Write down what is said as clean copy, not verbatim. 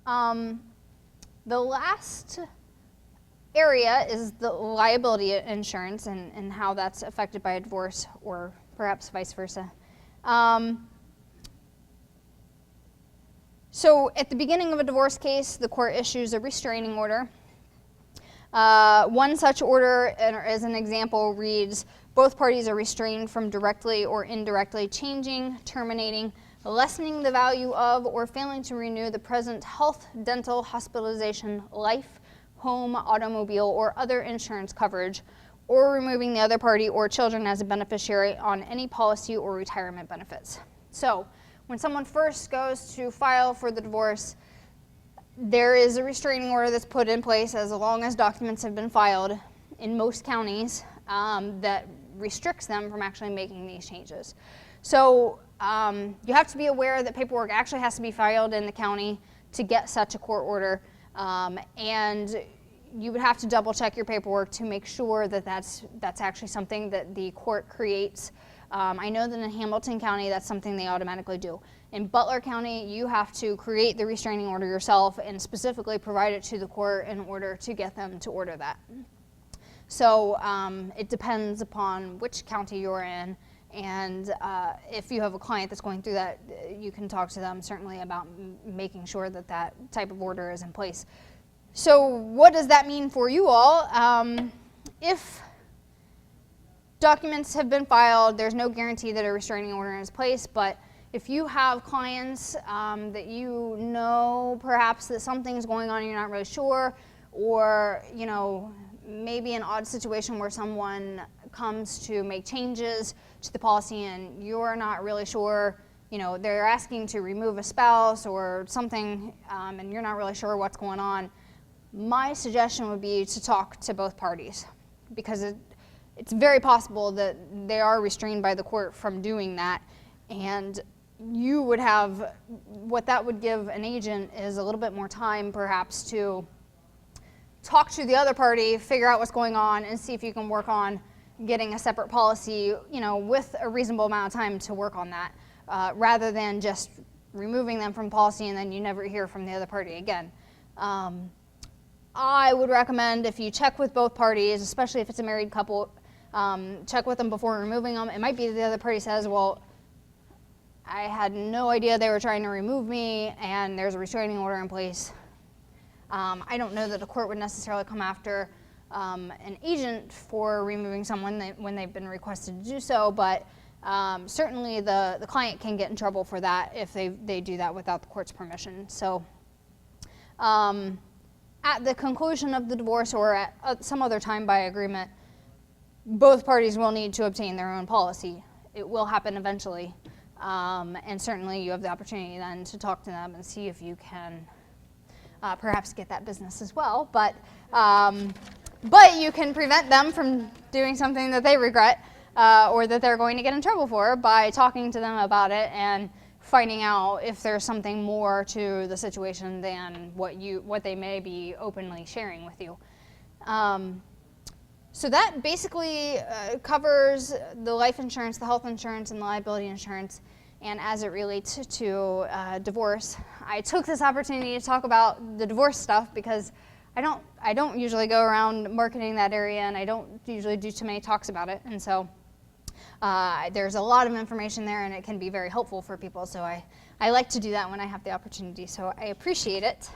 The last area is the liability insurance and how that's affected by a divorce, or perhaps vice versa. So at the beginning of a divorce case, the court issues a restraining order. One such order, as an example, reads, both parties are restrained from directly or indirectly changing, terminating, lessening the value of, or failing to renew the present health, dental, hospitalization, life, home, automobile, or other insurance coverage, or removing the other party or children as a beneficiary on any policy or retirement benefits. So when someone first goes to file for the divorce, there is a restraining order that's put in place as long as documents have been filed in most counties that restricts them from actually making these changes. So you have to be aware that paperwork actually has to be filed in the county to get such a court order, and you would have to double check your paperwork to make sure that that's actually something that the court creates. I know that in Hamilton County that's something they automatically do. In Butler County, you have to create the restraining order yourself and specifically provide it to the court in order to get them to order that. So it depends upon which county you're in, and if you have a client that's going through that, you can talk to them certainly about making sure that that type of order is in place. So what does that mean for you all? If documents have been filed, there's no guarantee that a restraining order is in place, but if you have clients that you know perhaps that something's going on and you're not really sure, or maybe an odd situation where someone comes to make changes to the policy and you're not really sure, they're asking to remove a spouse or something, and you're not really sure what's going on, my suggestion would be to talk to both parties, because it's very possible that they are restrained by the court from doing that, and you would have, what that would give an agent is a little bit more time perhaps to talk to the other party, figure out what's going on, and see if you can work on getting a separate policy, with a reasonable amount of time to work on that, rather than just removing them from policy and then you never hear from the other party again. I would recommend, if you check with both parties, especially if it's a married couple, check with them before removing them. It might be that the other party says, well, I had no idea they were trying to remove me and there's a restraining order in place. I don't know that the court would necessarily come after an agent for removing someone when they've been requested to do so, but certainly the client can get in trouble for that if they do that without the court's permission. So at the conclusion of the divorce or at some other time by agreement, both parties will need to obtain their own policy. It will happen eventually, and certainly you have the opportunity then to talk to them and see if you can perhaps get that business as well, but you can prevent them from doing something that they regret or that they're going to get in trouble for by talking to them about it and finding out if there's something more to the situation than what they may be openly sharing with you. So that basically covers the life insurance, the health insurance, and the liability insurance. And as it relates to divorce, I took this opportunity to talk about the divorce stuff because I don't usually go around marketing that area, and I don't usually do too many talks about it. And so there's a lot of information there, and it can be very helpful for people. So I like to do that when I have the opportunity. So I appreciate it.